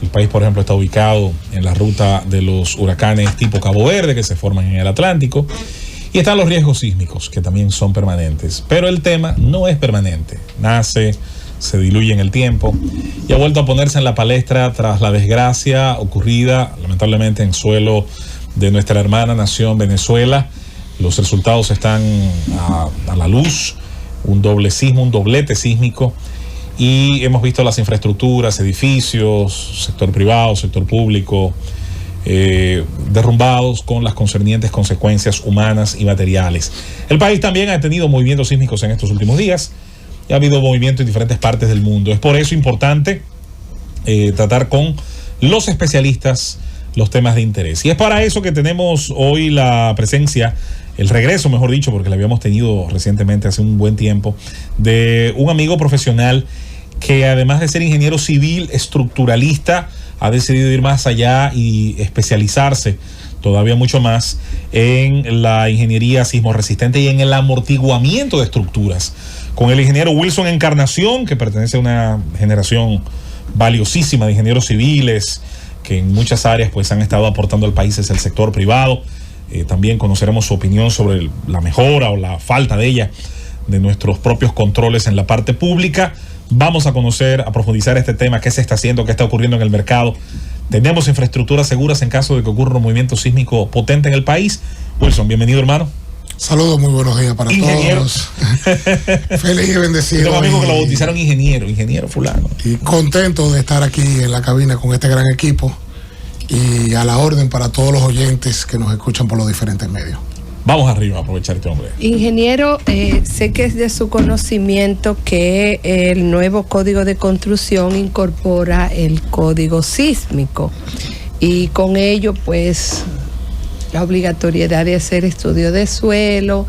El país, por ejemplo, está ubicado en la ruta de los huracanes tipo Cabo Verde que se forman en el Atlántico. Y están los riesgos sísmicos, que también son permanentes. Pero el tema no es permanente. Nace, se diluye en el tiempo y ha vuelto a ponerse en la palestra tras la desgracia ocurrida, lamentablemente, en suelo de nuestra hermana nación Venezuela. Los resultados están a la luz. Un doble sismo, un doblete sísmico. Y hemos visto las infraestructuras, edificios, sector privado, sector público, derrumbados con las concernientes consecuencias humanas y materiales. El país también ha tenido movimientos sísmicos en estos últimos días y ha habido movimiento en diferentes partes del mundo. Es por eso importante tratar con los especialistas los temas de interés. Y es para eso que tenemos hoy la presencia, el regreso, mejor dicho, porque la habíamos tenido recientemente hace un buen tiempo, de un amigo profesional que, además de ser ingeniero civil estructuralista, ha decidido ir más allá y especializarse todavía mucho más en la ingeniería sismorresistente y en el amortiguamiento de estructuras. Con el ingeniero Wilson Encarnación, que pertenece a una generación valiosísima de ingenieros civiles que en muchas áreas pues han estado aportando al país desde el sector privado. También conoceremos su opinión sobre la mejora o la falta de ella de nuestros propios controles en la parte pública. Vamos a conocer, a profundizar este tema, qué se está haciendo, qué está ocurriendo en el mercado. ¿Tenemos infraestructuras seguras en caso de que ocurra un movimiento sísmico potente en el país? Wilson, bienvenido, hermano. Saludos, muy buenos días para todos. Feliz y bendecido. Tengo amigos que lo bautizaron ingeniero fulano. Y contento de estar aquí en la cabina con este gran equipo y a la orden para todos los oyentes que nos escuchan por los diferentes medios. Vamos arriba a aprovechar este hombre. Ingeniero, sé que es de su conocimiento que el nuevo Código de Construcción incorpora el código sísmico y con ello pues la obligatoriedad de hacer estudio de suelo,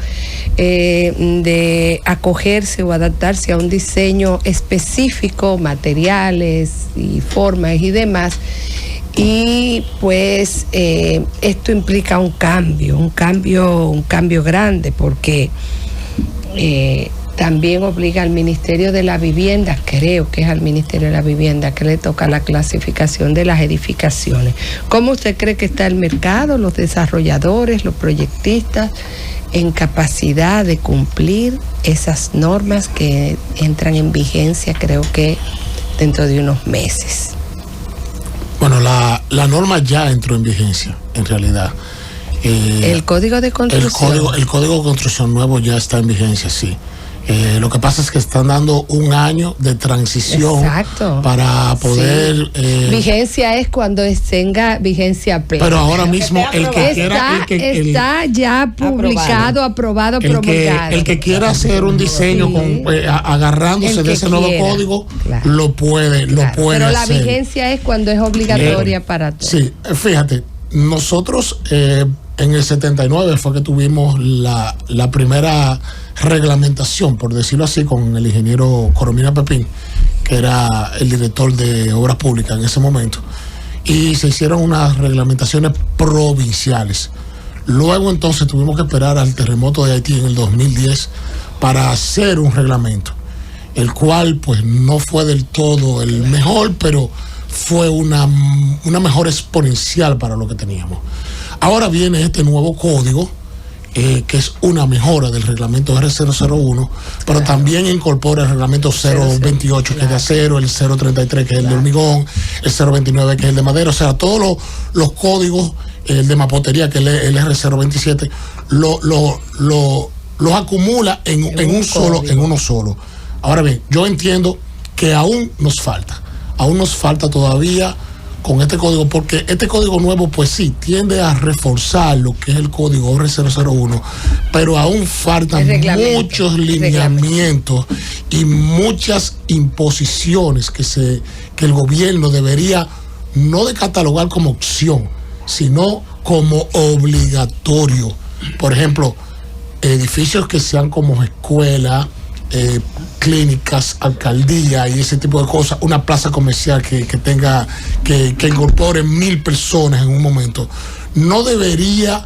de acogerse o adaptarse a un diseño específico, materiales y formas y demás. Y pues esto implica un cambio grande, porque también obliga al Ministerio de la Vivienda, creo que es al Ministerio de la Vivienda que le toca la clasificación de las edificaciones. ¿Cómo usted cree que está el mercado, los desarrolladores, los proyectistas, en capacidad de cumplir esas normas que entran en vigencia, creo que dentro de unos meses? Bueno, la norma ya entró en vigencia, en realidad. ¿El Código de Construcción? El Código de Construcción nuevo ya está en vigencia, sí. Lo que pasa es que están dando un año de transición. Exacto. Para poder... Sí. Vigencia es cuando tenga vigencia plena. Pero ahora mismo el que quiera... Está ya publicado, aprobado, promulgado. El que quiera hacer un diseño agarrándose de ese nuevo código, claro, lo puede Pero hacer. La vigencia es cuando es obligatoria para todos. Sí, fíjate, nosotros en el 79 fue que tuvimos la primera reglamentación, por decirlo así, con el ingeniero Coromina Pepín, que era el director de Obras Públicas en ese momento, y se hicieron unas reglamentaciones provinciales. Luego entonces tuvimos que esperar al terremoto de Haití en el 2010 para hacer un reglamento, el cual pues no fue del todo el mejor, pero fue una mejora exponencial para lo que teníamos. Ahora viene este nuevo código, que es una mejora del reglamento R001, pero también incorpora el reglamento 028, que es de acero, el 033, que es el de hormigón, el 029, que es el de madera. O sea, todos los códigos, el de mapotería, que es el R027, los acumula en uno solo. Ahora bien, yo entiendo que aún nos falta todavía con este código, porque este código nuevo pues sí tiende a reforzar lo que es el código R001, pero aún faltan muchos lineamientos y muchas imposiciones que el gobierno debería no de catalogar como opción, sino como obligatorio. Por ejemplo, edificios que sean como escuela, clínicas, alcaldía y ese tipo de cosas, una plaza comercial que incorpore 1,000 personas en un momento, no debería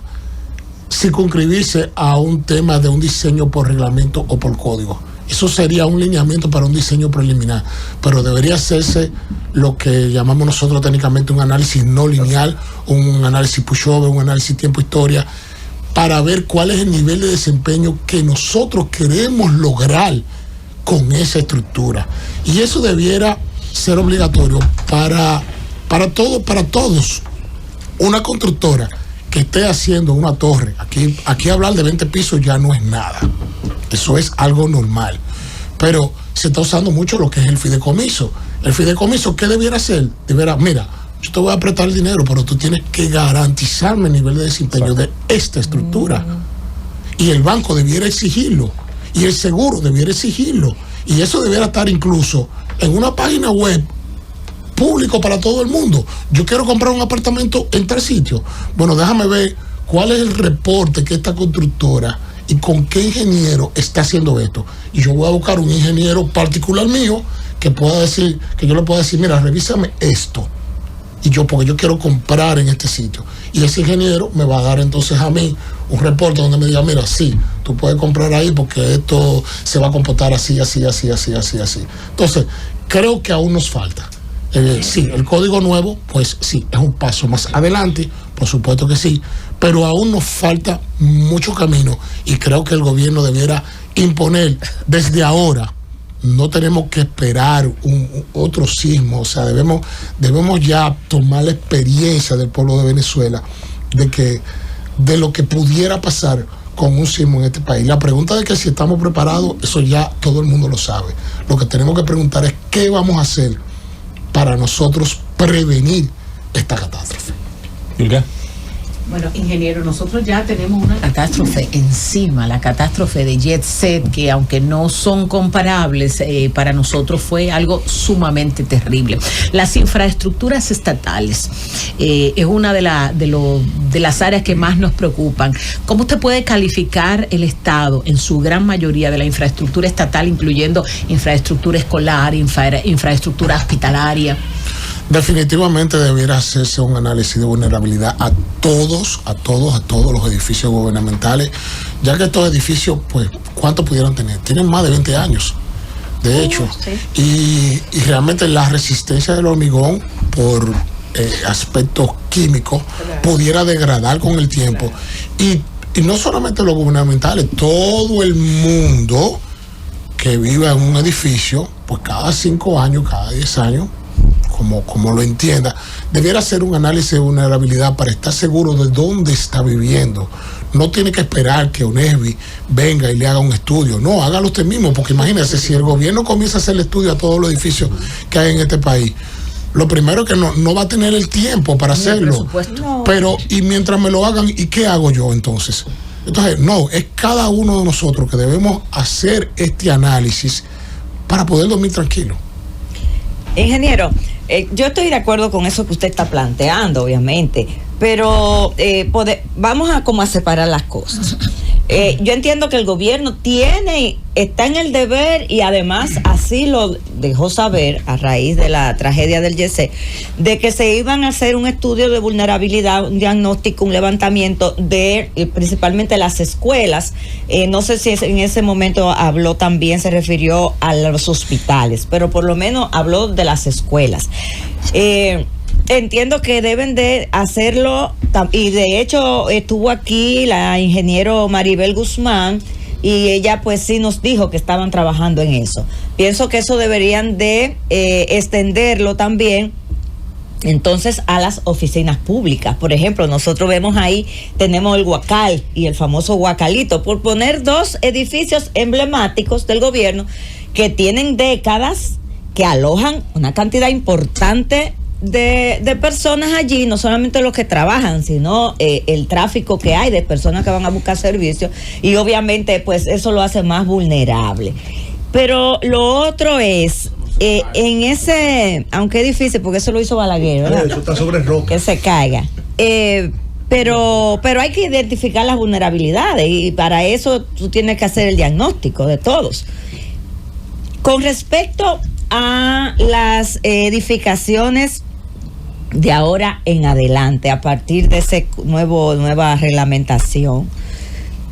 circunscribirse a un tema de un diseño por reglamento o por código. Eso sería un lineamiento para un diseño preliminar, pero debería hacerse lo que llamamos nosotros técnicamente un análisis no lineal, un análisis pushover, un análisis tiempo-historia, para ver cuál es el nivel de desempeño que nosotros queremos lograr con esa estructura. Y eso debiera ser obligatorio para todos. Una constructora que esté haciendo una torre, aquí hablar de 20 pisos ya no es nada. Eso es algo normal. Pero se está usando mucho lo que es el fideicomiso. El fideicomiso, ¿qué debiera hacer? Mira, yo te voy a prestar el dinero, pero tú tienes que garantizarme el nivel de desempeño de esta estructura. Y el banco debiera exigirlo. Y el seguro debiera exigirlo. Y eso debiera estar incluso en una página web público para todo el mundo. Yo quiero comprar un apartamento en tal sitio. Bueno, déjame ver cuál es el reporte que esta constructora y con qué ingeniero está haciendo esto. Y yo voy a buscar un ingeniero particular mío que yo le pueda decir, mira, revísame esto. Porque yo quiero comprar en este sitio. Y ese ingeniero me va a dar entonces a mí un reporte donde me diga, mira, sí, tú puedes comprar ahí porque esto se va a comportar así. Entonces, creo que aún nos falta. Sí, el código nuevo, pues sí, es un paso más adelante, por supuesto que sí, pero aún nos falta mucho camino y creo que el gobierno debiera imponer desde ahora. No tenemos que esperar otro sismo, o sea, debemos ya tomar la experiencia del pueblo de Venezuela de lo que pudiera pasar con un sismo en este país. La pregunta de que si estamos preparados, eso ya todo el mundo lo sabe. Lo que tenemos que preguntar es qué vamos a hacer para nosotros prevenir esta catástrofe. ¿Yulka? Bueno, ingeniero, nosotros ya tenemos una catástrofe encima, la catástrofe de Jet Set, que aunque no son comparables, para nosotros fue algo sumamente terrible. Las infraestructuras estatales es una de las áreas que más nos preocupan. ¿Cómo usted puede calificar el Estado en su gran mayoría de la infraestructura estatal, incluyendo infraestructura escolar, infraestructura hospitalaria? Definitivamente debiera hacerse un análisis de vulnerabilidad a todos los edificios gubernamentales, ya que estos edificios, pues, ¿cuánto pudieran tener? Tienen más de 20 años, de hecho, sí. Y realmente la resistencia del hormigón por aspectos químicos pudiera degradar con el tiempo. Y no solamente los gubernamentales, todo el mundo que vive en un edificio, pues cada 5 años, cada 10 años, como lo entienda, debiera hacer un análisis de vulnerabilidad para estar seguro de dónde está viviendo. No tiene que esperar que UNESBI venga y le haga un estudio. No, hágalo usted mismo, porque imagínese, si el gobierno comienza a hacer el estudio a todos los edificios que hay en este país, lo primero que no va a tener el tiempo para hacerlo. Pero, y mientras me lo hagan, ¿y qué hago yo entonces? Entonces, no, es cada uno de nosotros que debemos hacer este análisis para poder dormir tranquilo. Ingeniero, yo estoy de acuerdo con eso que usted está planteando, obviamente, pero vamos a separar las cosas. Yo entiendo que el gobierno está en el deber, y además así lo dejó saber a raíz de la tragedia del YC, de que se iban a hacer un estudio de vulnerabilidad, un diagnóstico, un levantamiento de principalmente las escuelas. No sé si en ese momento se refirió a los hospitales, pero por lo menos habló de las escuelas. Entiendo que deben de hacerlo, y de hecho estuvo aquí la ingeniero Maribel Guzmán, y ella pues sí nos dijo que estaban trabajando en eso. Pienso que eso deberían de extenderlo también entonces a las oficinas públicas. Por ejemplo, nosotros vemos ahí, tenemos el Guacal y el famoso Guacalito, por poner 2 edificios emblemáticos del gobierno que tienen décadas, que alojan una cantidad importante de personas allí, no solamente los que trabajan, sino el tráfico que hay de personas que van a buscar servicios, y obviamente pues eso lo hace más vulnerable. Pero lo otro es, en ese, aunque es difícil porque eso lo hizo Balaguer, ¿verdad? Eso está sobre roca. Que se caiga. Pero hay que identificar las vulnerabilidades, y para eso tú tienes que hacer el diagnóstico de todos. Con respecto a las edificaciones de ahora en adelante, a partir de ese nueva reglamentación,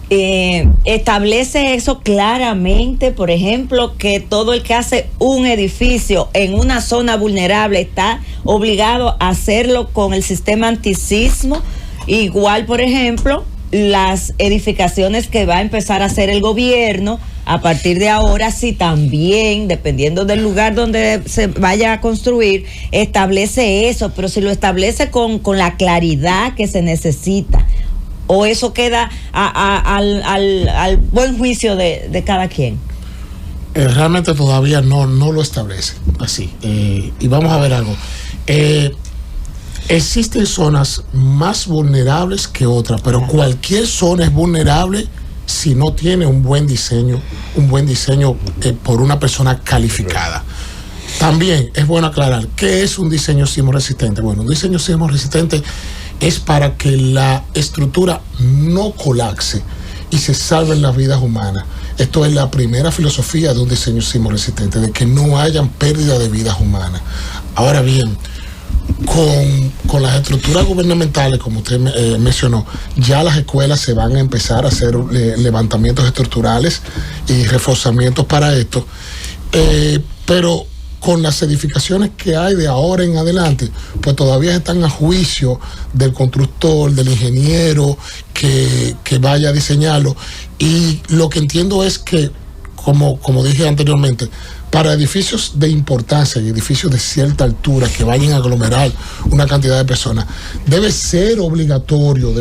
establece eso claramente, por ejemplo, que todo el que hace un edificio en una zona vulnerable está obligado a hacerlo con el sistema antisismo. Igual, por ejemplo, las edificaciones que va a empezar a hacer el gobierno a partir de ahora, sí, también, dependiendo del lugar donde se vaya a construir, establece eso, pero si lo establece con la claridad que se necesita, o eso queda al buen juicio de cada quien. Realmente todavía no lo establece así. Y vamos a ver algo. Existen zonas más vulnerables que otras, pero cualquier zona es vulnerable si no tiene un buen diseño por una persona calificada. También es bueno aclarar, ¿qué es un diseño sismo resistente? Bueno, un diseño sismo resistente es para que la estructura no colapse y se salven las vidas humanas. Esto es la primera filosofía de un diseño sismo resistente, de que no hayan pérdida de vidas humanas. Ahora bien, con las estructuras gubernamentales, como usted mencionó, ya las escuelas se van a empezar a hacer levantamientos estructurales y reforzamientos para esto, pero con las edificaciones que hay de ahora en adelante, pues todavía están a juicio del constructor, del ingeniero que vaya a diseñarlo. Y lo que entiendo es que, como dije anteriormente, para edificios de importancia y edificios de cierta altura que vayan a aglomerar una cantidad de personas, debe ser obligatorio,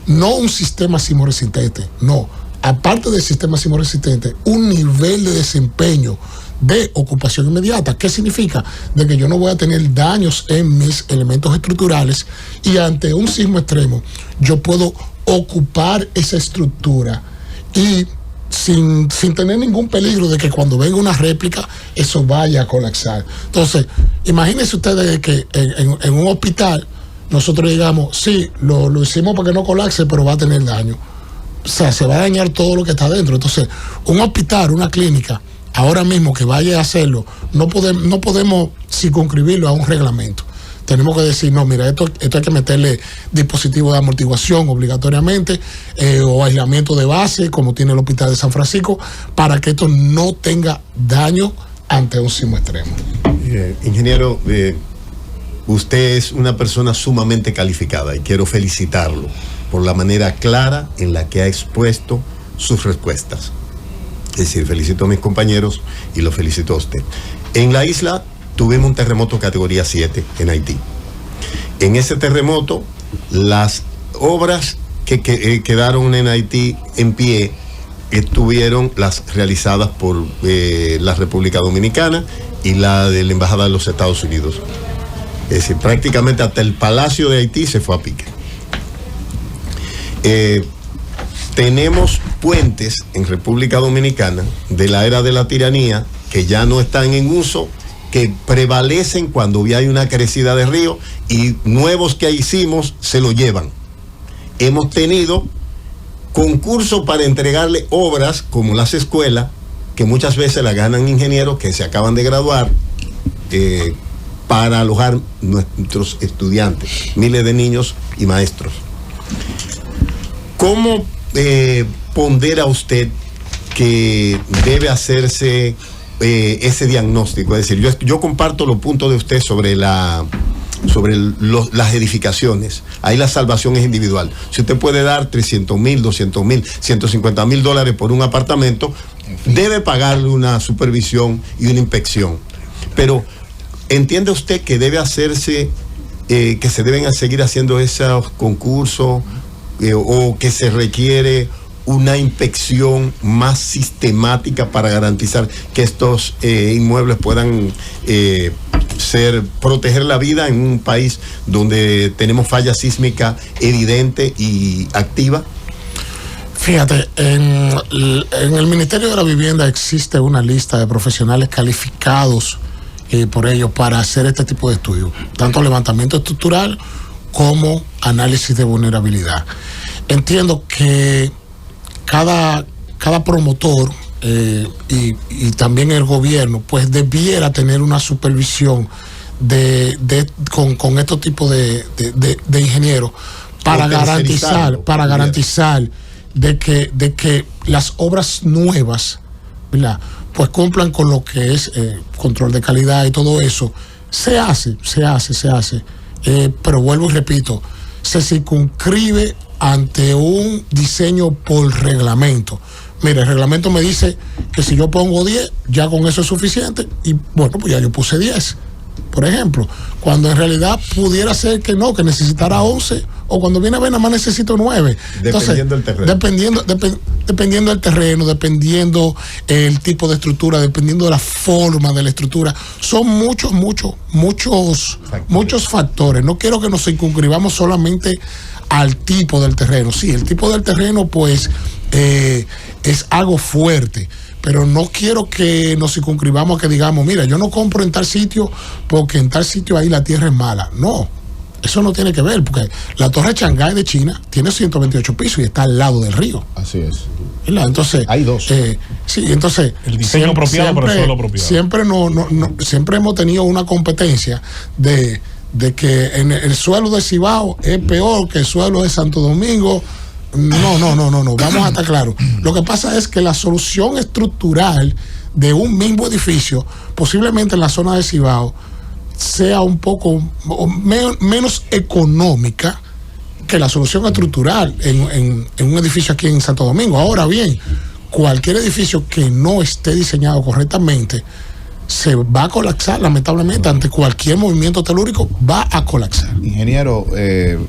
no un sistema sismo resistente, no, aparte del sistema sismo resistente, un nivel de desempeño de ocupación inmediata. ¿Qué significa? De que yo no voy a tener daños en mis elementos estructurales y ante un sismo extremo yo puedo ocupar esa estructura y sin tener ningún peligro de que cuando venga una réplica eso vaya a colapsar. Entonces, imagínense ustedes que en un hospital nosotros digamos, sí, lo hicimos para que no colapse, pero va a tener daño. O sea, se va a dañar todo lo que está dentro. Entonces, un hospital, una clínica, ahora mismo que vaya a hacerlo, no podemos circunscribirlo a un reglamento. Tenemos que decir, no, mira, esto hay que meterle dispositivos de amortiguación obligatoriamente, o aislamiento de base, como tiene el Hospital de San Francisco, para que esto no tenga daño ante un sismo extremo. Ingeniero, usted es una persona sumamente calificada y quiero felicitarlo por la manera clara en la que ha expuesto sus respuestas. Es decir, felicito a mis compañeros y lo felicito a usted. En la isla tuvimos un terremoto categoría 7 en Haití. En ese terremoto, las obras que quedaron en Haití en pie estuvieron las realizadas por la República Dominicana y la de la Embajada de los Estados Unidos. Es decir, prácticamente hasta el Palacio de Haití se fue a pique. Tenemos puentes en República Dominicana de la era de la tiranía que ya no están en uso, que prevalecen cuando hay una crecida de río, y nuevos que hicimos se lo llevan. Hemos tenido concursos para entregarle obras como las escuelas, que muchas veces la ganan ingenieros que se acaban de graduar, para alojar nuestros estudiantes, miles de niños y maestros. ¿Cómo pondera usted que debe hacerse ese diagnóstico? Es decir, yo comparto los puntos de usted sobre las edificaciones. Ahí la salvación es individual. Si usted puede dar 300,000, 200,000, 150,000 dólares por un apartamento, debe pagarle una supervisión y una inspección. Pero ¿entiende usted que debe hacerse, que se deben seguir haciendo esos concursos, o que se requiere una inspección más sistemática para garantizar que estos inmuebles puedan proteger la vida en un país donde tenemos falla sísmica evidente y activa? Fíjate, en el Ministerio de la Vivienda existe una lista de profesionales calificados por ellos para hacer este tipo de estudios, tanto levantamiento estructural como análisis de vulnerabilidad. Entiendo que cada promotor y también el gobierno pues debiera tener una supervisión con estos tipos de ingenieros para garantizar de que las obras nuevas, ¿verdad?, pues cumplan con lo que es control de calidad y todo eso. Se hace. Pero vuelvo y repito, se circunscribe ante un diseño por reglamento. Mira, el reglamento me dice que si yo pongo 10, ya con eso es suficiente. Y bueno, pues ya yo puse 10, por ejemplo. Cuando en realidad pudiera ser que no, que necesitara 11, o cuando viene a ver nada más necesito 9. Dependiendo del terreno. Dependiendo del terreno, dependiendo el tipo de estructura, dependiendo de la forma de la estructura. Son muchos factores. No quiero que nos circunscribamos solamente al tipo del terreno. Sí, el tipo del terreno pues es algo fuerte, pero no quiero que nos circunscribamos a que digamos, mira, yo no compro en tal sitio porque en tal sitio ahí la tierra es mala. No, eso no tiene que ver, porque la Torre Shanghái de China tiene 128 pisos y está al lado del río. Así es. ¿Verdad? Entonces, hay dos. Sí, entonces el diseño apropiado por el suelo apropiado. Siempre hemos tenido una competencia de que en el suelo de Cibao es peor que el suelo de Santo Domingo. No, vamos a estar claros. Lo que pasa es que la solución estructural de un mismo edificio, posiblemente en la zona de Cibao, sea un poco menos económica que la solución estructural en un edificio aquí en Santo Domingo. Ahora bien, cualquier edificio que no esté diseñado correctamente se va a colapsar, lamentablemente, ante cualquier movimiento telúrico va a colapsar. Ingeniero,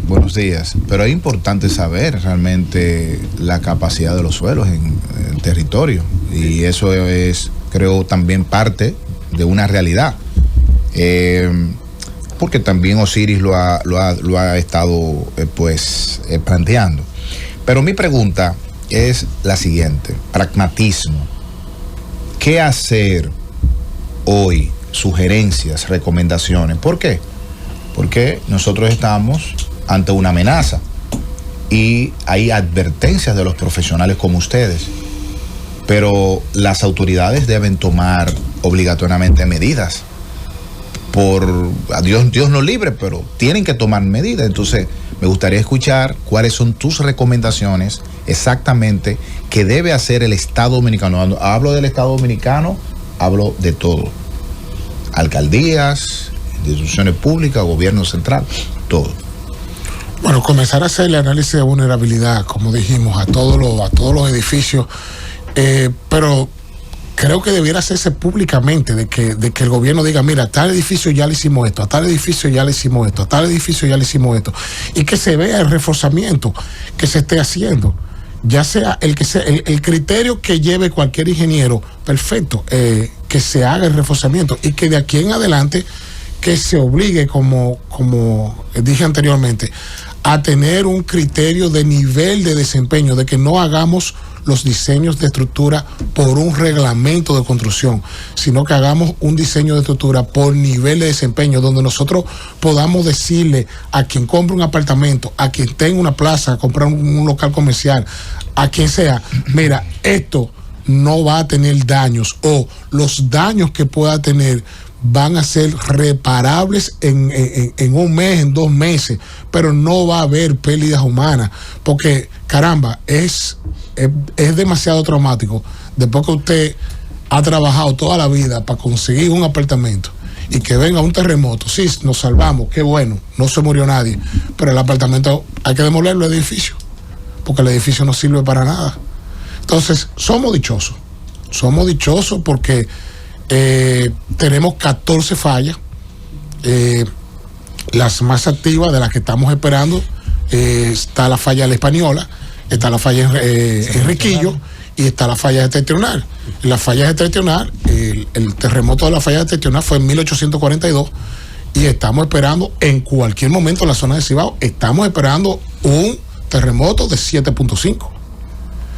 buenos días, pero es importante saber realmente la capacidad de los suelos en el territorio, y eso es, creo, también parte de una realidad, porque también Osiris lo ha estado planteando. Pero mi pregunta es la siguiente: pragmatismo. ¿Qué hacer hoy? Sugerencias, recomendaciones. ¿Por qué? Porque nosotros estamos ante una amenaza y hay advertencias de los profesionales como ustedes, pero las autoridades deben tomar obligatoriamente medidas. Dios nos libre, pero tienen que tomar medidas. Entonces me gustaría escuchar cuáles son tus recomendaciones exactamente que debe hacer el Estado Dominicano. Hablo del Estado Dominicano, hablo de todo: alcaldías, instituciones públicas, gobierno central, todo. Bueno, comenzar a hacer el análisis de vulnerabilidad, como dijimos, a todos los edificios, pero creo que debiera hacerse públicamente, de que el gobierno diga, mira, a tal edificio ya le hicimos esto, a tal edificio ya le hicimos esto, a tal edificio ya le hicimos esto, y que se vea el reforzamiento que se esté haciendo. Ya sea el criterio que lleve cualquier ingeniero, perfecto, que se haga el reforzamiento, y que de aquí en adelante que se obligue, como dije anteriormente, a tener un criterio de nivel de desempeño, de que no hagamos los diseños de estructura por un reglamento de construcción, sino que hagamos un diseño de estructura por nivel de desempeño, donde nosotros podamos decirle a quien compre un apartamento, a quien tenga una plaza, a comprar un local comercial, a quien sea, mira, esto no va a tener daños, o los daños que pueda tener van a ser reparables en un mes, en 2 meses, pero no va a haber pérdidas humanas, porque caramba, es demasiado traumático después que usted ha trabajado toda la vida para conseguir un apartamento y que venga un terremoto. Sí, nos salvamos, qué bueno, no se murió nadie, pero el apartamento hay que demolerlo, el edificio, porque el edificio no sirve para nada. Entonces, somos dichosos porque tenemos 14 fallas, las más activas de las que estamos esperando. Está la falla de La Española, está la falla en Riquillo y está la falla de Septentrional. La falla de Septentrional, el terremoto de la falla de Septentrional fue en 1842 y estamos esperando en cualquier momento en la zona de Cibao, estamos esperando un terremoto de 7.5.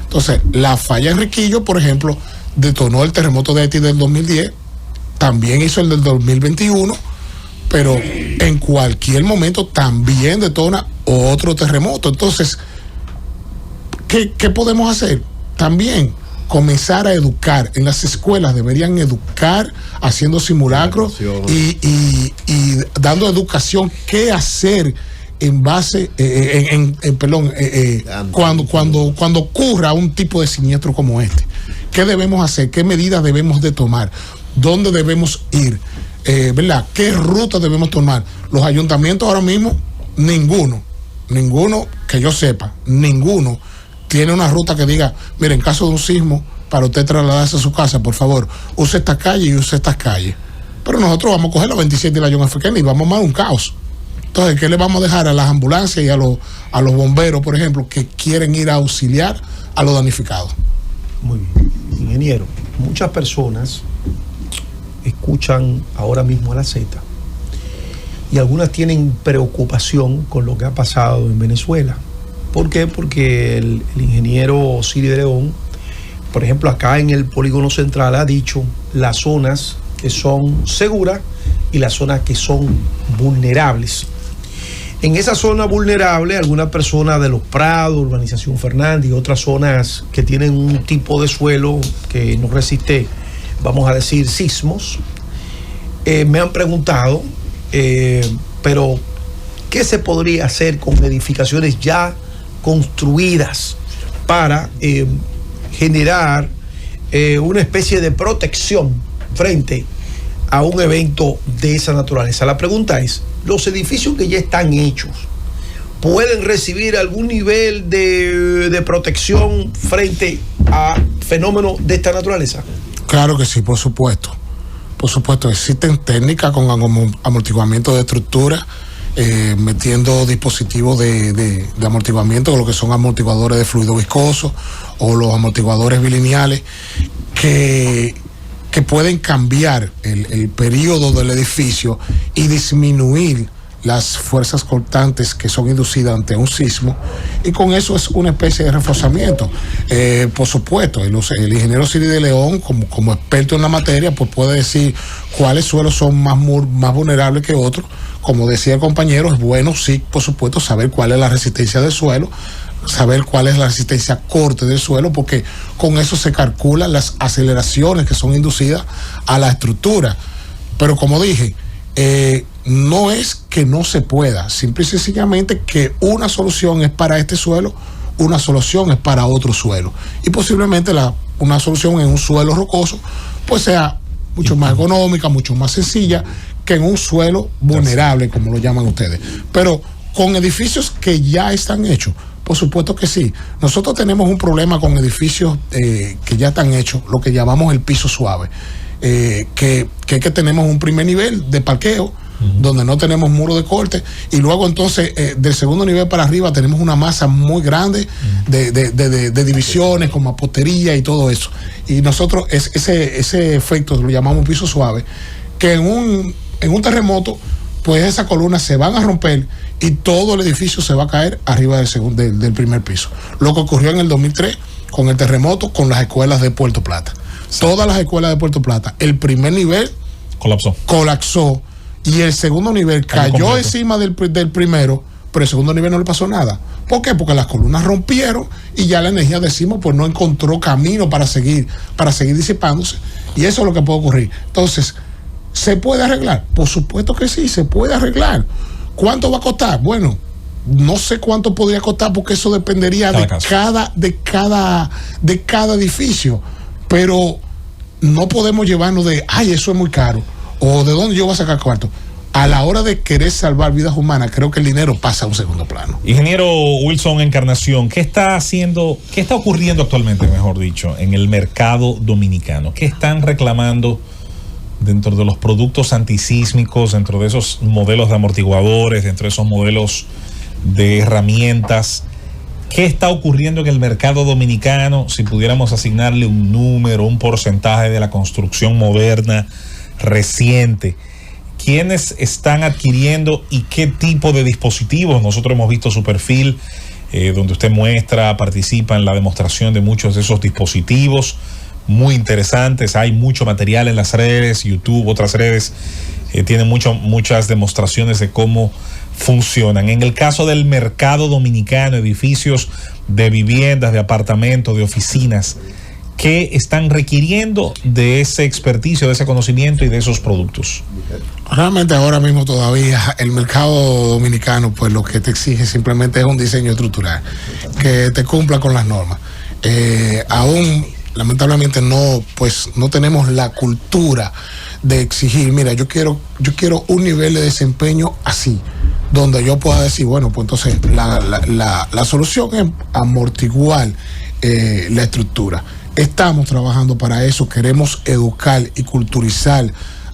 Entonces, la falla en Riquillo, por ejemplo, detonó el terremoto de Haití del 2010, también hizo el del 2021, pero en cualquier momento también detona otro terremoto. Entonces, ¿qué podemos hacer? También comenzar a educar. En las escuelas deberían educar haciendo simulacros y dando educación, qué hacer en base, cuando ocurra un tipo de siniestro como este. ¿Qué debemos hacer? ¿Qué medidas debemos de tomar? ¿Dónde debemos ir? ¿Verdad? ¿Qué ruta debemos tomar? Los ayuntamientos ahora mismo, ninguno que yo sepa, ninguno tiene una ruta que diga, mire, en caso de un sismo, para usted trasladarse a su casa, por favor, use esta calle y use estas calles. Pero nosotros vamos a coger la 27 de la John F. Kennedy y vamos a un caos. Entonces, ¿qué le vamos a dejar a las ambulancias y a los bomberos, por ejemplo, que quieren ir a auxiliar a los damnificados? Muy bien. Ingeniero, muchas personas escuchan ahora mismo a la Z y algunas tienen preocupación con lo que ha pasado en Venezuela. ¿Por qué? Porque el ingeniero Ciri de León, por ejemplo, acá en el Polígono Central ha dicho las zonas que son seguras y las zonas que son vulnerables. En esa zona vulnerable, algunas personas de Los Prados, Urbanización Fernández y otras zonas que tienen un tipo de suelo que no resiste, vamos a decir, sismos, me han preguntado, pero ¿qué se podría hacer con edificaciones ya construidas para generar una especie de protección frente a un evento de esa naturaleza? La pregunta es, ¿los edificios que ya están hechos pueden recibir algún nivel de protección frente a fenómenos de esta naturaleza? Claro que sí, por supuesto. Por supuesto, existen técnicas con amortiguamiento de estructura, metiendo dispositivos de amortiguamiento, lo que son amortiguadores de fluido viscoso o los amortiguadores bilineales, que pueden cambiar el periodo del edificio y disminuir las fuerzas cortantes que son inducidas ante un sismo, y con eso es una especie de reforzamiento. Por supuesto, el ingeniero Ciri de León, como experto en la materia, pues puede decir cuáles suelos son más vulnerables que otros. Como decía el compañero, es bueno, sí, por supuesto, saber cuál es la resistencia del suelo, saber cuál es la resistencia corte del suelo, porque con eso se calculan las aceleraciones que son inducidas a la estructura. Pero como dije, no es que no se pueda, simple y sencillamente que una solución es para este suelo, una solución es para otro suelo, y posiblemente una solución en un suelo rocoso pues sea mucho más económica, mucho más sencilla que en un suelo vulnerable, como lo llaman ustedes. Pero con edificios que ya están hechos, por supuesto que sí. Nosotros tenemos un problema con edificios que ya están hechos, lo que llamamos el piso suave, que tenemos un primer nivel de parqueo, donde no tenemos muro de corte, y luego entonces del segundo nivel para arriba tenemos una masa muy grande de divisiones con mampostería y todo eso. Y nosotros ese efecto lo llamamos piso suave, que en un terremoto pues esas columnas se van a romper y todo el edificio se va a caer arriba del primer piso. Lo que ocurrió en el 2003 con el terremoto con las escuelas de Puerto Plata. Sí. Todas las escuelas de Puerto Plata, el primer nivel colapsó y el segundo nivel cayó encima del primero, pero el segundo nivel no le pasó nada. ¿Por qué? Porque las columnas rompieron y ya la energía de sismo pues no encontró camino para seguir disipándose, y eso es lo que puede ocurrir. Entonces, ¿se puede arreglar? Por supuesto que sí, se puede arreglar. ¿Cuánto va a costar? Bueno, no sé cuánto podría costar, porque eso dependería de cada edificio, pero no podemos llevarnos de, eso es muy caro, o de dónde yo voy a sacar cuarto. A la hora de querer salvar vidas humanas, creo que el dinero pasa a un segundo plano. Ingeniero Wilson Encarnación, ¿qué está ocurriendo actualmente, mejor dicho, en el mercado dominicano? ¿Qué están reclamando dentro de los productos antisísmicos, dentro de esos modelos de amortiguadores, dentro de esos modelos de herramientas? ¿Qué está ocurriendo en el mercado dominicano? Si pudiéramos asignarle un número, un porcentaje de la construcción moderna reciente, ¿quiénes están adquiriendo y qué tipo de dispositivos? Nosotros hemos visto su perfil, donde usted participa en la demostración de muchos de esos dispositivos muy interesantes. Hay mucho material en las redes, YouTube, otras redes tienen muchas demostraciones de cómo funcionan. En el caso del mercado dominicano, edificios de viviendas, de apartamentos, de oficinas, que están requiriendo de ese experticio, de ese conocimiento y de esos productos? Realmente ahora mismo todavía el mercado dominicano, pues lo que te exige simplemente es un diseño estructural que te cumpla con las normas. Aún lamentablemente no tenemos la cultura de exigir, mira, yo quiero un nivel de desempeño así, donde yo pueda decir, bueno, pues entonces la solución es amortiguar la estructura. Estamos trabajando para eso, queremos educar y culturizar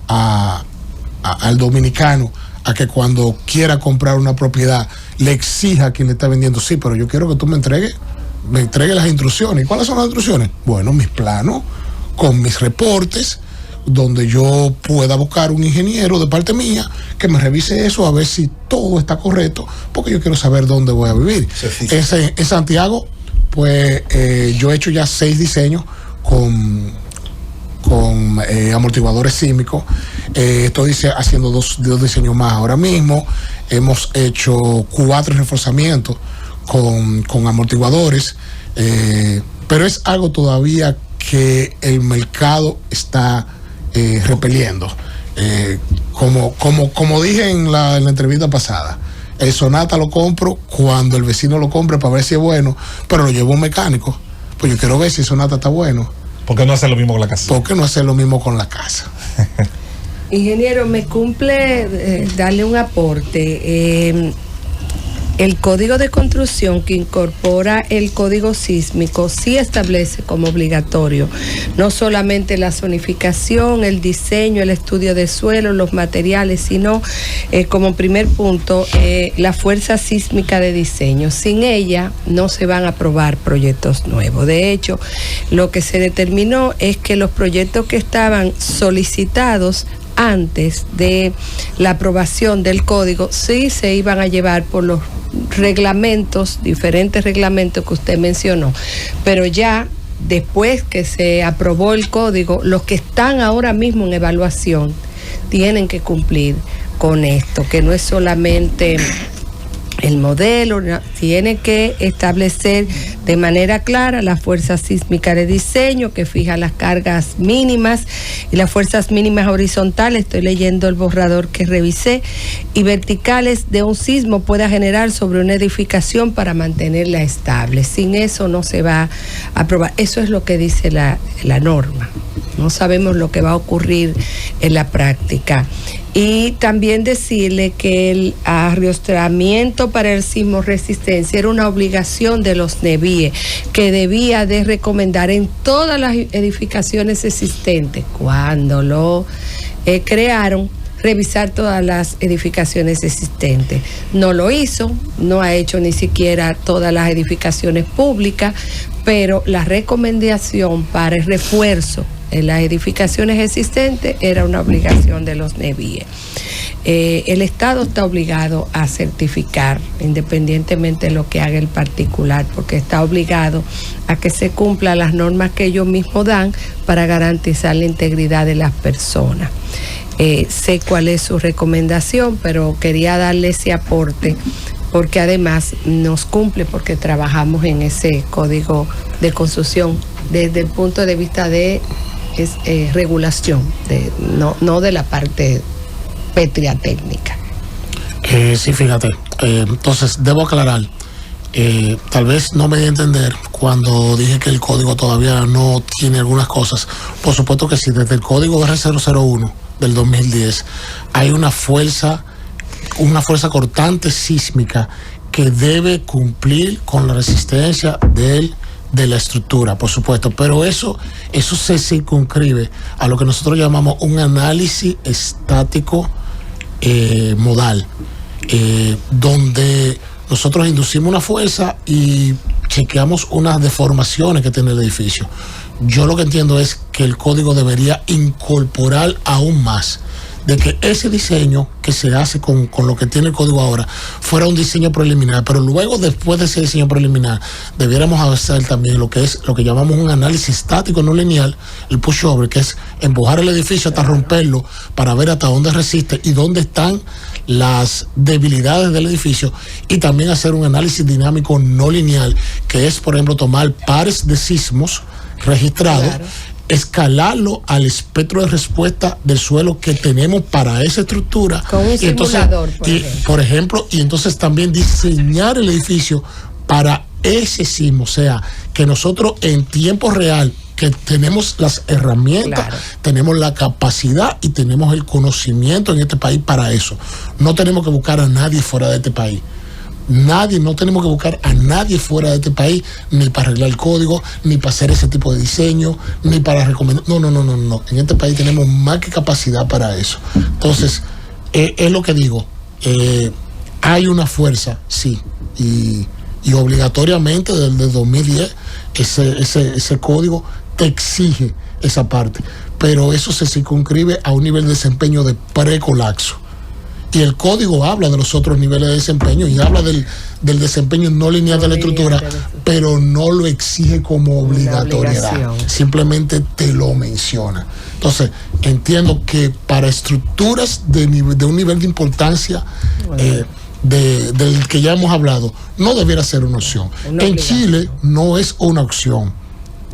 al dominicano a que cuando quiera comprar una propiedad le exija a quien le está vendiendo, sí, pero yo quiero que tú me entregues las instrucciones. ¿Y cuáles son las instrucciones? Bueno, mis planos con mis reportes, donde yo pueda buscar un ingeniero de parte mía que me revise eso a ver si todo está correcto, porque yo quiero saber dónde voy a vivir. En Santiago, pues yo he hecho ya 6 diseños con amortiguadores sísmicos. Estoy haciendo dos diseños más ahora mismo. Hemos hecho 4 reforzamientos con amortiguadores, pero es algo todavía que el mercado está repeliendo. Como dije en la entrevista pasada, el Sonata lo compro cuando el vecino lo compre para ver si es bueno, pero lo llevo a un mecánico, pues yo quiero ver si el Sonata está bueno. ¿Por qué no hacer lo mismo con la casa? ¿Por qué no hacer lo mismo con la casa? Ingeniero, me cumple darle un aporte. El código de construcción que incorpora el código sísmico sí establece como obligatorio no solamente la zonificación, el diseño, el estudio de suelo, los materiales, sino como primer punto la fuerza sísmica de diseño. Sin ella no se van a aprobar proyectos nuevos. De hecho, lo que se determinó es que los proyectos que estaban solicitados antes de la aprobación del código sí se iban a llevar por los reglamentos, diferentes reglamentos que usted mencionó, pero ya después que se aprobó el código, los que están ahora mismo en evaluación tienen que cumplir con esto, que no es solamente el modelo, tiene que establecer de manera clara la fuerza sísmica de diseño que fija las cargas mínimas y las fuerzas mínimas horizontales, estoy leyendo el borrador que revisé, y verticales de un sismo pueda generar sobre una edificación para mantenerla estable. Sin eso no se va a aprobar. Eso es lo que dice la norma. No sabemos lo que va a ocurrir en la práctica. Y también decirle que el arriostramiento para el sismo resistencia era una obligación de los NEVIE, que debía de recomendar en todas las edificaciones existentes, cuando lo crearon, revisar todas las edificaciones existentes. No lo hizo, no ha hecho ni siquiera todas las edificaciones públicas, pero la recomendación para el refuerzo en las edificaciones existentes era una obligación de los NEVIE. El Estado está obligado a certificar, independientemente de lo que haga el particular, porque está obligado a que se cumplan las normas que ellos mismos dan para garantizar la integridad de las personas. Sé cuál es su recomendación, pero quería darle ese aporte porque además nos cumple, porque trabajamos en ese código de construcción desde el punto de vista de regulación, no de la parte pétrea técnica. Sí, fíjate, entonces debo aclarar, tal vez no me di a entender cuando dije que el código todavía no tiene algunas cosas. Por supuesto que sí, desde el código R001 del 2010 hay una fuerza cortante sísmica que debe cumplir con la resistencia de la estructura, por supuesto, pero eso se circunscribe a lo que nosotros llamamos un análisis estático modal, donde nosotros inducimos una fuerza y chequeamos unas deformaciones que tiene el edificio. Yo lo que entiendo es que el código debería incorporar aún más de que ese diseño que se hace con lo que tiene el código ahora fuera un diseño preliminar, pero luego, después de ese diseño preliminar, debiéramos hacer también lo que llamamos un análisis estático no lineal, el pushover, que es empujar el edificio hasta romperlo para ver hasta dónde resiste y dónde están las debilidades del edificio, y también hacer un análisis dinámico no lineal, que es, por ejemplo, tomar pares de sismos registrado, Claro. escalarlo al espectro de respuesta del suelo que tenemos para esa estructura. Con un Y entonces, simulador, por ejemplo, y entonces también diseñar el edificio para ese sismo, o sea, que nosotros en tiempo real, que tenemos las herramientas, Claro. tenemos la capacidad y tenemos el conocimiento en este país para eso. No tenemos que buscar a nadie fuera de este país. No tenemos que buscar a nadie fuera de este país, ni para arreglar el código, ni para hacer ese tipo de diseño, ni para recomendar. No. En este país tenemos más que capacidad para eso. Entonces, es lo que digo. Hay una fuerza, sí, y obligatoriamente desde el 2010 ese código te exige esa parte, pero eso se circunscribe a un nivel de desempeño de precolapso. Y el código habla de los otros niveles de desempeño y habla del desempeño no lineal de la estructura, pero no lo exige como obligatoriedad. obligación. Simplemente te lo menciona. Entonces, entiendo que para estructuras de un nivel de importancia del que ya hemos hablado, no debiera ser una opción. Una En obligación. Chile no es una opción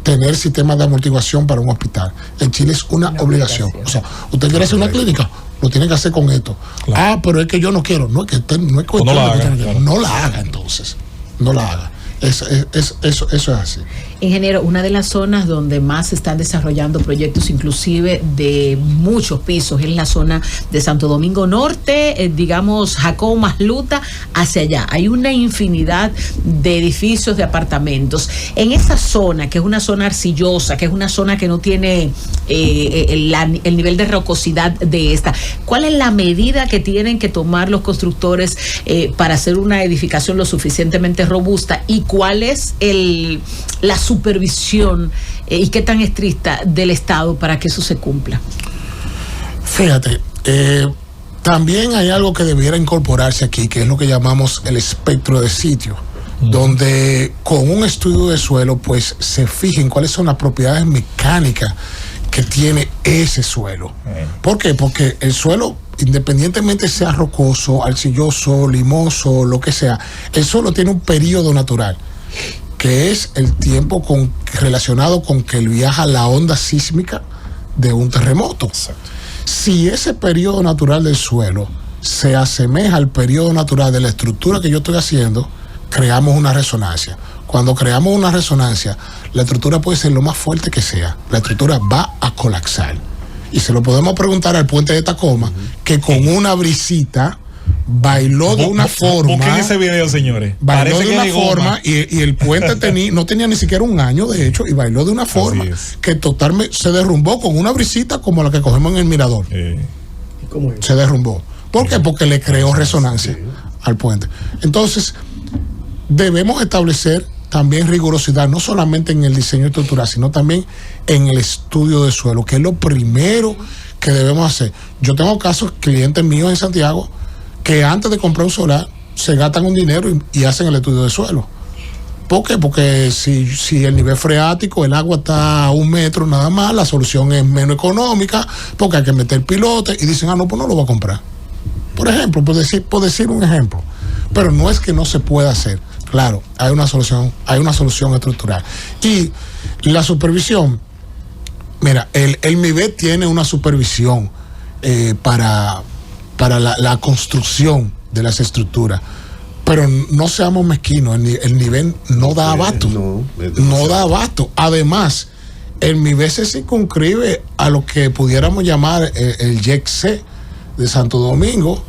tener sistemas de amortiguación para un hospital. En Chile es una obligación. O sea, usted quiere hacer una clínica, lo tiene que hacer con esto. Claro. Pero es que yo no quiero. No es que no es cuestión no la de que haga, usted no quiera. claro. No la haga entonces. No la haga. Eso es así. Ingeniero, una de las zonas donde más se están desarrollando proyectos, inclusive de muchos pisos, es la zona de Santo Domingo Norte, digamos Jacobo Masluta, hacia allá. Hay una infinidad de edificios, de apartamentos. En esa zona, que es una zona arcillosa, que es una zona que no tiene el nivel de rocosidad de esta, ¿cuál es la medida que tienen que tomar los constructores para hacer una edificación lo suficientemente robusta? ¿Y cuál es la supervisión y qué tan estricta del Estado para que eso se cumpla? Fíjate, también hay algo que debiera incorporarse aquí, que es lo que llamamos el espectro de sitio, donde con un estudio de suelo, pues se fijen cuáles son las propiedades mecánicas que tiene ese suelo. ¿Por qué? Porque el suelo, independientemente sea rocoso, arcilloso, limoso, lo que sea, el suelo tiene un periodo natural, que es el tiempo relacionado con que viaja la onda sísmica de un terremoto. Exacto. Si ese periodo natural del suelo se asemeja al periodo natural de la estructura que yo estoy haciendo, creamos una resonancia. Cuando creamos una resonancia, la estructura puede ser lo más fuerte que sea, la estructura va a colapsar. Y se lo podemos preguntar al puente de Tacoma, que con una brisita bailó de una forma. Busquen ese video, señores. Bailó Parece de que una es de goma. forma y el puente no tenía ni siquiera un año, de hecho, y bailó de una forma es. que totalmente se derrumbó con una brisita como la que cogemos en el mirador. ¿Cómo es? Se derrumbó. ¿Por qué? Porque le creó resonancia al puente. Entonces, debemos establecer también rigurosidad, no solamente en el diseño estructural, sino también en el estudio de suelo, que es lo primero que debemos hacer. Yo tengo casos, clientes míos en Santiago, que antes de comprar un solar, se gastan un dinero y hacen el estudio de suelo. ¿Por qué? Porque si el nivel freático, el agua está a 1 metro nada más, la solución es menos económica, porque hay que meter pilotes, y dicen, no, pues no lo voy a comprar. Por ejemplo, por decir un ejemplo. Pero no es que no se pueda hacer. Claro, hay una solución estructural. Y la supervisión, mira, el MIBET tiene una supervisión para la construcción de las estructuras. Pero no seamos mezquinos, el nivel no da abasto. No da abasto. Además, el MIBET se circunscribe a lo que pudiéramos llamar el YEC-C de Santo Domingo,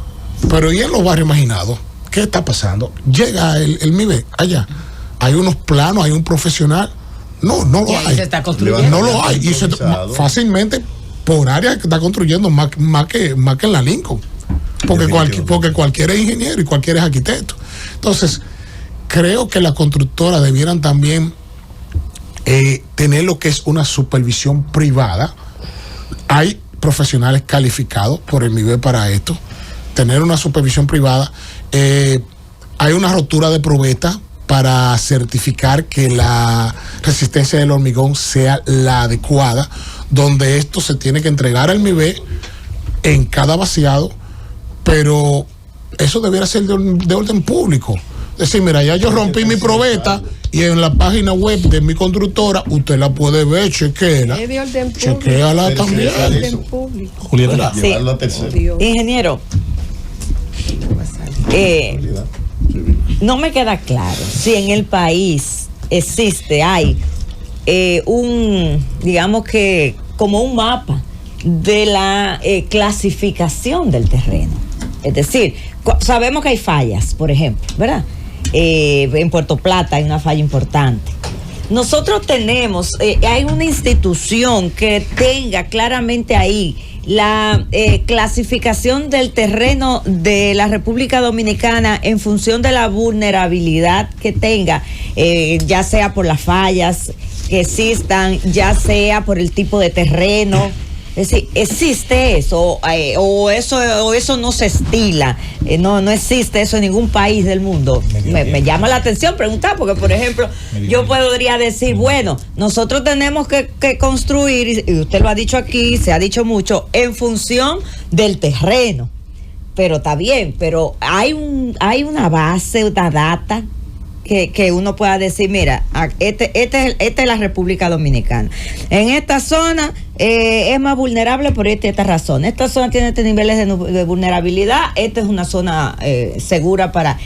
pero ¿y en los barrios marginados? ¿Qué está pasando? Llega el MIBET allá. Hay unos planos, hay un profesional. No lo hay. Se está construyendo. No lo hay. Y fácilmente por área que está construyendo más que en la Lincoln. Porque cualquiera es ingeniero y cualquiera es arquitecto. Entonces, creo que las constructoras debieran también tener lo que es una supervisión privada. Hay profesionales calificados por el MIBET para esto. Tener una supervisión privada. Hay una rotura de probeta para certificar que la resistencia del hormigón sea la adecuada, donde esto se tiene que entregar al MIBET en cada vaciado, pero eso debiera ser de orden público. Decir, mira, ya yo rompí mi probeta y en la página web de mi constructora usted la puede ver, chequéala. Es de orden público. Chequéala también. Es de orden público. Julieta. Sí. Llevarlo a tercero. Ingeniero, no me queda claro si en el país hay digamos que como un mapa de la clasificación del terreno. Es decir, sabemos que hay fallas, por ejemplo, ¿verdad? En Puerto Plata hay una falla importante. Nosotros tenemos, hay una institución que tenga claramente ahí la clasificación del terreno de la República Dominicana en función de la vulnerabilidad que tenga, ya sea por las fallas que existan, ya sea por el tipo de terreno. Es decir, ¿existe eso? ¿O eso no se estila? No existe eso en ningún país del mundo. Me llama la atención preguntar, porque, por ejemplo, yo podría decir, bueno, nosotros tenemos que construir, y usted lo ha dicho aquí, se ha dicho mucho, en función del terreno. Pero está bien, pero hay una base, una data que uno pueda decir, mira, esta es la República Dominicana. En esta zona es más vulnerable por esta razón. Esta zona tiene estos niveles de vulnerabilidad. Esta es una zona segura para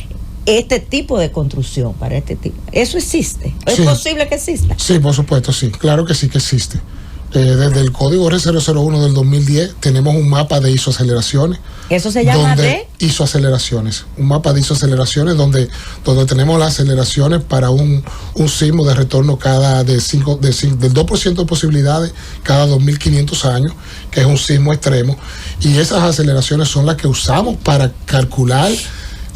este tipo de construcción, para este tipo. ¿Eso existe? ¿Es posible que exista? Sí, por supuesto, sí. Claro que sí que existe. Desde el código R001 del 2010 tenemos un mapa de isoaceleraciones. ¿Eso se llama de? Isoaceleraciones. Un mapa de isoaceleraciones donde tenemos las aceleraciones para un sismo de retorno del 2% de posibilidades cada 2.500 años, que es un sismo extremo. Y esas aceleraciones son las que usamos para calcular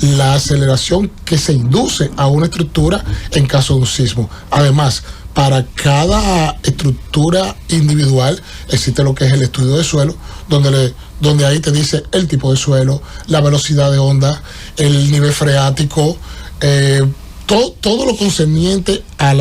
la aceleración que se induce a una estructura en caso de un sismo. Además, para cada estructura individual existe lo que es el estudio de suelo, donde ahí te dice el tipo de suelo, la velocidad de onda, el nivel freático, todo lo concerniente a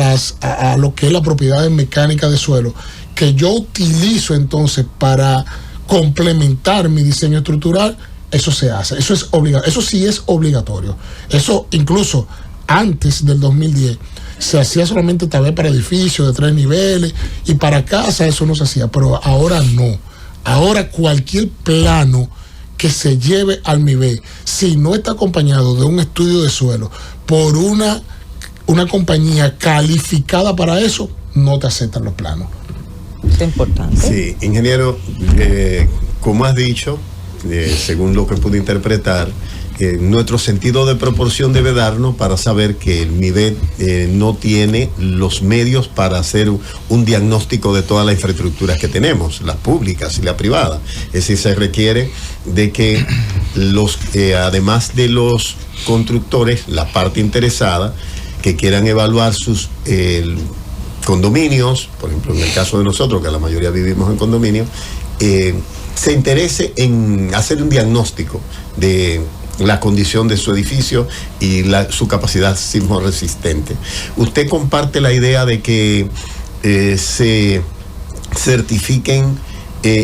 lo que es la propiedad mecánica de suelo, que yo utilizo entonces para complementar mi diseño estructural. Eso se hace, eso es obligatorio, eso sí es obligatorio. Eso incluso antes del 2010 se hacía solamente tal vez para edificios de 3 niveles y para casas eso no se hacía, pero ahora no. Ahora cualquier plano que se lleve al nivel, si no está acompañado de un estudio de suelo por una compañía calificada para eso, no te aceptan los planos. Es importante. Sí, ingeniero, como has dicho, según lo que pude interpretar, nuestro sentido de proporción debe darnos para saber que el MIBET no tiene los medios para hacer un diagnóstico de todas las infraestructuras que tenemos, las públicas y las privadas. Es decir, se requiere de que además de los constructores, la parte interesada, que quieran evaluar sus condominios, por ejemplo, en el caso de nosotros, que la mayoría vivimos en condominios, se interese en hacer un diagnóstico de la condición de su edificio y su capacidad sismo resistente. ¿Usted comparte la idea de que se certifiquen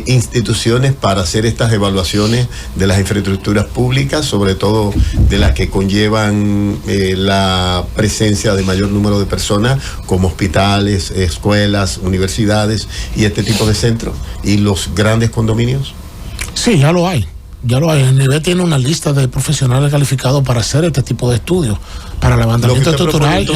instituciones para hacer estas evaluaciones de las infraestructuras públicas, sobre todo de las que conllevan la presencia de mayor número de personas, como hospitales, escuelas, universidades y este tipo de centros, y los grandes condominios? Sí, ya lo hay. El nivel tiene una lista de profesionales calificados para hacer este tipo de estudios, para levantamiento estructural.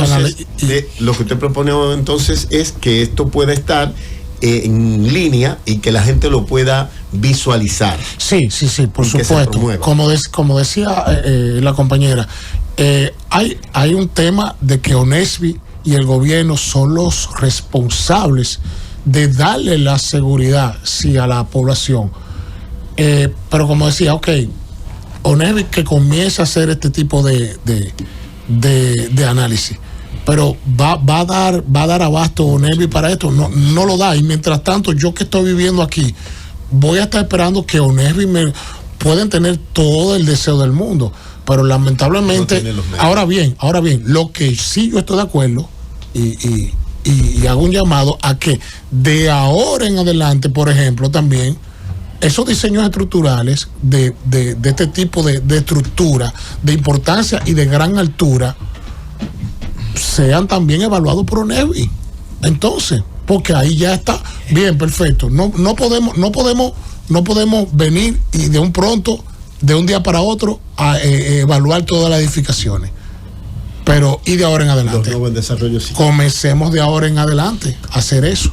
Lo que usted propone entonces es que esto pueda estar en línea y que la gente lo pueda visualizar. Sí, por supuesto. Como decía la compañera, hay un tema de que ONESBI y el gobierno son los responsables de darle la seguridad, sí, a la población. Pero como decía, ONESBI que comience a hacer este tipo de análisis, pero va a dar abasto ONESBI para esto, no lo da. Y mientras tanto, yo que estoy viviendo aquí, voy a estar esperando que ONESBI pueden tener todo el deseo del mundo, pero lamentablemente, ahora bien, lo que sí yo estoy de acuerdo y hago un llamado a que de ahora en adelante, por ejemplo, también esos diseños estructurales de este tipo de estructura, de importancia y de gran altura, sean también evaluados por ONEVI. Entonces, porque ahí ya está bien, perfecto. No podemos venir y de un pronto, de un día para otro, a evaluar todas las edificaciones. Pero, y de ahora en adelante. Los nuevos desarrollos, sí. Comencemos de ahora en adelante a hacer eso.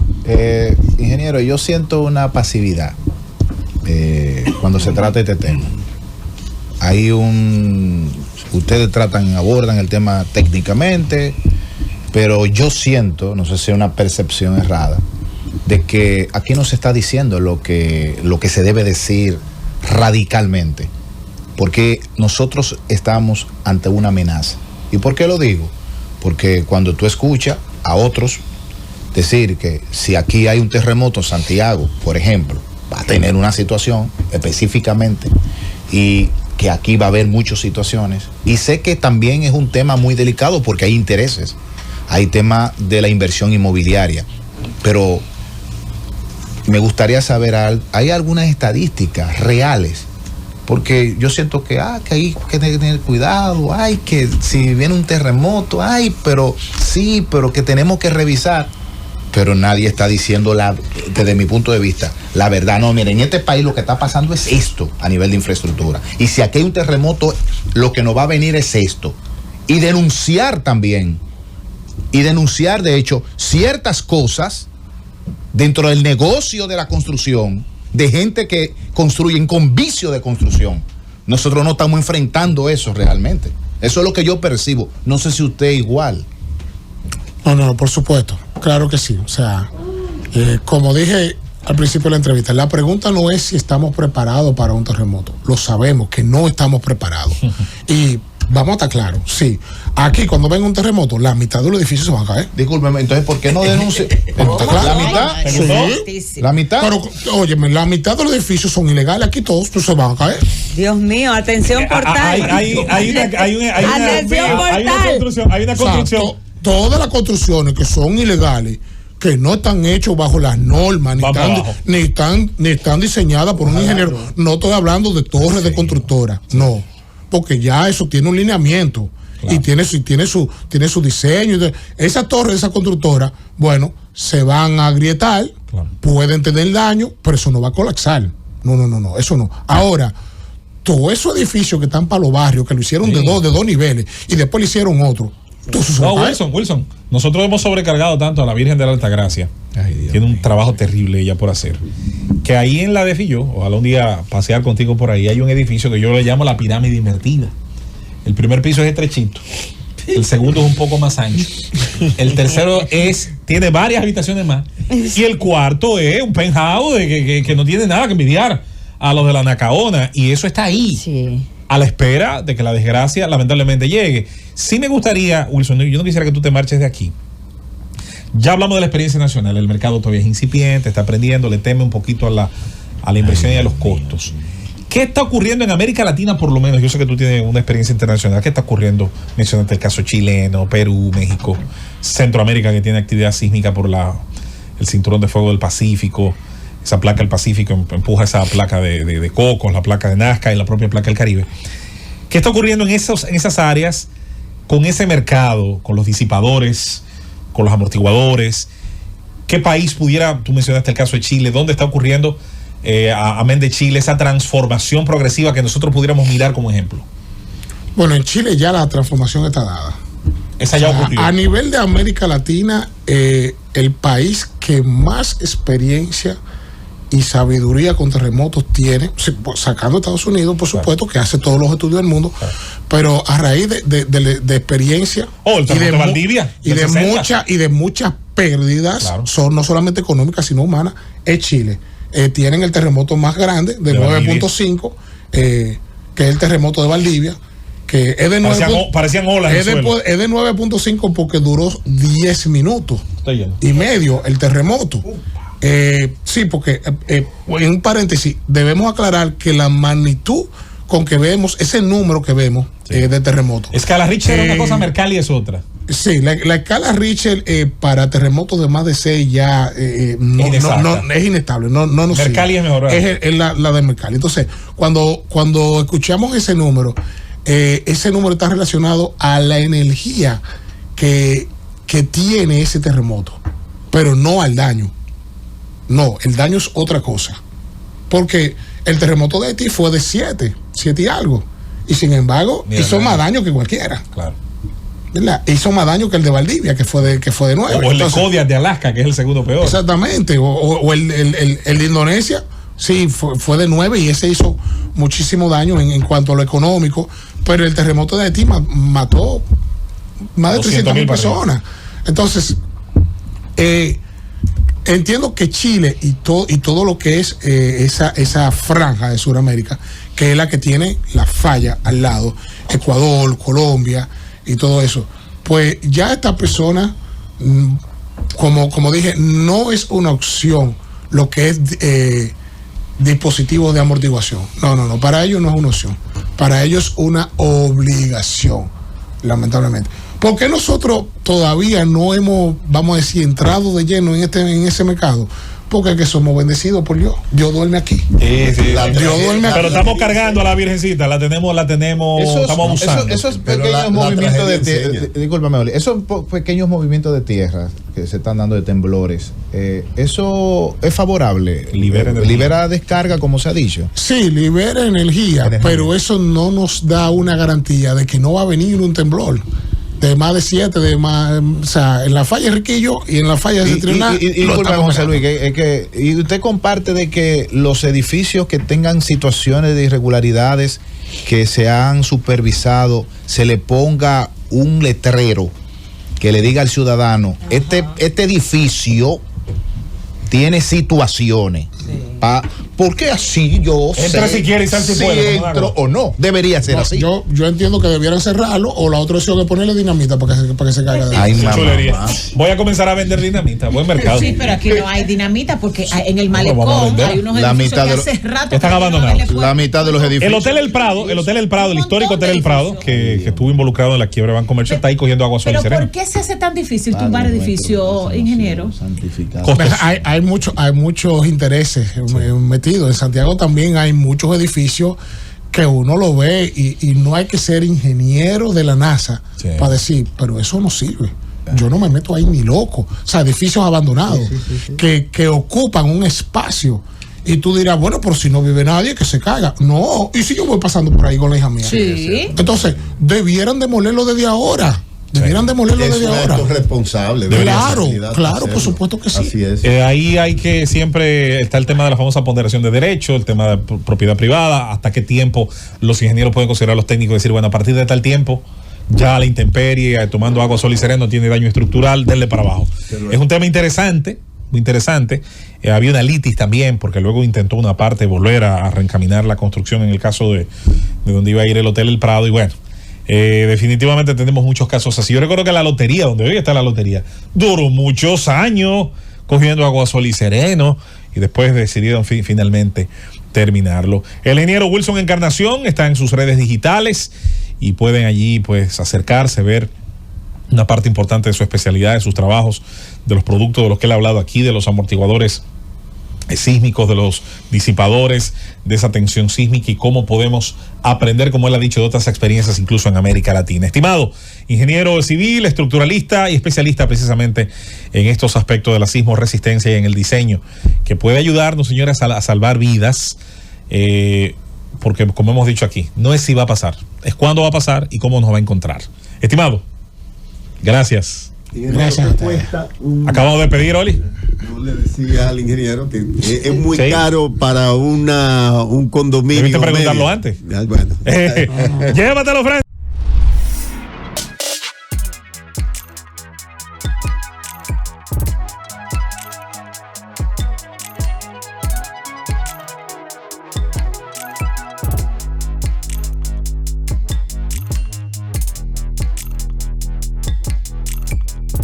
Ingeniero, yo siento una pasividad cuando se trata de este tema. Ustedes abordan el tema técnicamente, pero yo siento, no sé si es una percepción errada, de que aquí no se está diciendo lo que se debe decir radicalmente, porque nosotros estamos ante una amenaza. ¿Y por qué lo digo? Porque cuando tú escuchas a otros decir que si aquí hay un terremoto en Santiago, por ejemplo, va a tener una situación específicamente y que aquí va a haber muchas situaciones, y sé que también es un tema muy delicado porque hay intereses, hay tema de la inversión inmobiliaria, pero me gustaría saber, ¿hay algunas estadísticas reales? Porque yo siento que hay que tener cuidado, que si viene un terremoto, pero que tenemos que revisar. Pero nadie está diciendo, desde mi punto de vista, la verdad. No, miren, en este país lo que está pasando es esto a nivel de infraestructura. Y si aquí hay un terremoto, lo que nos va a venir es esto. Y denunciar también. Y denunciar, de hecho, ciertas cosas dentro del negocio de la construcción, de gente que construyen con vicio de construcción. Nosotros no estamos enfrentando eso realmente. Eso es lo que yo percibo. No sé si usted igual. No, por supuesto. Claro que sí. O sea, como dije al principio de la entrevista, la pregunta no es si estamos preparados para un terremoto. Lo sabemos que no estamos preparados. Y vamos a estar claros, sí. Aquí cuando venga un terremoto, la mitad de los edificios se van a caer. Discúlpeme, entonces, ¿por qué no denuncia? ¿La mitad? Sí. ¿La mitad? Pero, óyeme, la mitad de los edificios son ilegales aquí todos, pues se van a caer. Dios mío, atención portal. Hay una construcción. O sea, todas las construcciones que son ilegales, que no están hechas bajo las normas, ni están diseñadas por un ingeniero. No estoy hablando de torres de constructora, no, porque ya eso tiene un lineamiento. Claro. Y tiene su diseño. Esa torre de esa constructora, bueno, se van a agrietar, claro, pueden tener daño, pero eso no va a colapsar. No, eso no. Ahora, todos esos edificios que están para los barrios, que lo hicieron de dos niveles, y después le hicieron otro. No, Wilson, nosotros hemos sobrecargado tanto a la Virgen de la Altagracia. Tiene un trabajo terrible ella por hacer. Que ahí en la de Fillo, ojalá un día pasear contigo por ahí, hay un edificio que yo le llamo la pirámide invertida. El primer piso es estrechito, el segundo es un poco más ancho, el tercero tiene varias habitaciones más, y el cuarto es un penthouse que no tiene nada que envidiar a los de la Nacaona, y eso está ahí. Sí. A la espera de que la desgracia lamentablemente llegue. Sí me gustaría, Wilson, yo no quisiera que tú te marches de aquí. Ya hablamos de la experiencia nacional, el mercado todavía es incipiente, está aprendiendo, le teme un poquito a la inversión y a los costos. ¿Qué está ocurriendo en América Latina por lo menos? Yo sé que tú tienes una experiencia internacional. ¿Qué está ocurriendo? Mencionaste el caso chileno, Perú, México, Centroamérica, que tiene actividad sísmica por el cinturón de fuego del Pacífico. Esa placa del Pacífico empuja esa placa de Cocos, la placa de Nazca y la propia placa del Caribe. ¿Qué está ocurriendo en esas áreas con ese mercado, con los disipadores, con los amortiguadores? ¿Qué país pudiera, tú mencionaste el caso de Chile, dónde está ocurriendo, amén de Chile, esa transformación progresiva que nosotros pudiéramos mirar como ejemplo? Bueno, en Chile ya la transformación está dada. Esa ya ocurrió. A nivel de América Latina, el país que más experiencia y sabiduría con terremotos tiene, sacando a Estados Unidos, por supuesto, que hace todos los estudios del mundo, pero a raíz de experiencia el terremoto de Valdivia y de muchas pérdidas, son no solamente económicas sino humanas, es Chile. Tienen el terremoto más grande de 9.5, que es el terremoto de Valdivia, que es de 9. Parecían olas. Es de 9.5 porque duró 10 minutos y medio el terremoto. Sí, porque en un paréntesis, debemos aclarar que la magnitud con que vemos, ese número que vemos de terremotos. Escala Richter es una cosa, Mercalli es otra. Sí, la escala Richter para terremotos de más de 6 ya es inestable. No Mercalli es mejor. Es la de Mercalli. Entonces, cuando escuchamos ese número está relacionado a la energía que tiene ese terremoto, pero no al daño. No, el daño es otra cosa. Porque el terremoto de Haití fue de 7 y algo. Y sin embargo, hizo más daño que cualquiera. Claro. ¿Verdad? Hizo más daño que el de Valdivia, que fue de 9. O el de Kodiak de Alaska, que es el segundo peor. Exactamente. O el de Indonesia, sí, fue de 9 y ese hizo muchísimo daño en cuanto a lo económico. Pero el terremoto de Haití mató más de 300,000 personas. Entonces, entiendo que Chile y todo lo que es esa franja de Sudamérica, que es la que tiene la falla al lado, Ecuador, Colombia y todo eso, pues ya esta persona, como dije, no es una opción lo que es dispositivos de amortiguación. No, para ellos no es una opción, para ellos es una obligación, lamentablemente. ¿Por qué nosotros todavía no hemos, vamos a decir, entrado de lleno en ese mercado? Porque es que somos bendecidos por Dios. Dios duerme aquí. Sí. Dios duerme aquí. Pero estamos cargando a la Virgencita, la tenemos, estamos usando. Esos pequeños movimientos discúlpame, Oli, esos pequeños movimientos de tierra que se están dando de temblores, eso es favorable. Libera descarga, como se ha dicho. Sí, libera energía, pero eso no nos da una garantía de que no va a venir un temblor de más de 7, o sea, en la falla de Riquillo y en la falla de Septentrional. Y José Luis, y usted comparte de que los edificios que tengan situaciones de irregularidades que se han supervisado, se le ponga un letrero que le diga al ciudadano, este edificio tiene situaciones. ¿Por qué así yo entra si quiere y sal si puede, entro o no? Debería ser así. Yo entiendo que debieran cerrarlo, o la otra opción es ponerle dinamita para que se caiga de ahí. Voy a comenzar a vender dinamita, buen mercado. Sí, pero aquí no hay dinamita porque en el malecón hay unos edificios que hace rato están abandonados. La mitad de los edificios. El Hotel El Prado, el histórico Hotel El Prado, que estuvo involucrado en la quiebra de Bancomercio, está ahí cogiendo agua sola y serena. ¿Por qué se hace tan difícil tumbar edificios, ingeniero? Hay muchos intereses metidos. En Santiago también hay muchos edificios que uno lo ve y no hay que ser ingeniero de la NASA para decir, pero eso no sirve. Yo no me meto ahí ni loco. O sea, edificios abandonados que ocupan un espacio. Y tú dirás, bueno, pero si no vive nadie, que se caiga. No, y si yo voy pasando por ahí con la hija mía. Sí. Entonces, debieran demolerlo desde ahora. Debieran demolerlo desde ahora. Es responsable. Claro, por supuesto que sí. Así es. Ahí hay que siempre está el tema de la famosa ponderación de derecho, el tema de propiedad privada, hasta qué tiempo los ingenieros pueden considerar a los técnicos y decir, bueno, a partir de tal tiempo, ya la intemperie, tomando agua, sol y sereno, tiene daño estructural, denle para abajo. Es un tema interesante, muy interesante. Había una litis también, porque luego intentó una parte volver a reencaminar la construcción en el caso de donde iba a ir el Hotel El Prado, y bueno. Definitivamente tenemos muchos casos así. Yo recuerdo que la lotería, donde hoy está la lotería, duró muchos años cogiendo agua, sol y sereno, y después decidieron finalmente terminarlo. El ingeniero Wilson Encarnación está en sus redes digitales y pueden allí pues acercarse, ver una parte importante de su especialidad, de sus trabajos, de los productos de los que él ha hablado aquí, de los amortiguadores sísmicos, de los disipadores, de esa tensión sísmica y cómo podemos aprender, como él ha dicho, de otras experiencias incluso en América Latina. Estimado ingeniero civil, estructuralista y especialista precisamente en estos aspectos de la sismoresistencia y en el diseño, que puede ayudarnos, señores, a salvar vidas, porque como hemos dicho aquí, no es si va a pasar, es cuándo va a pasar y cómo nos va a encontrar. Estimado, gracias. Gracias. Acabamos de pedir, Oli. Yo le decía al ingeniero que es muy caro para un condominio. Debiste preguntarlo antes. Bueno. Llévatelo, Frank.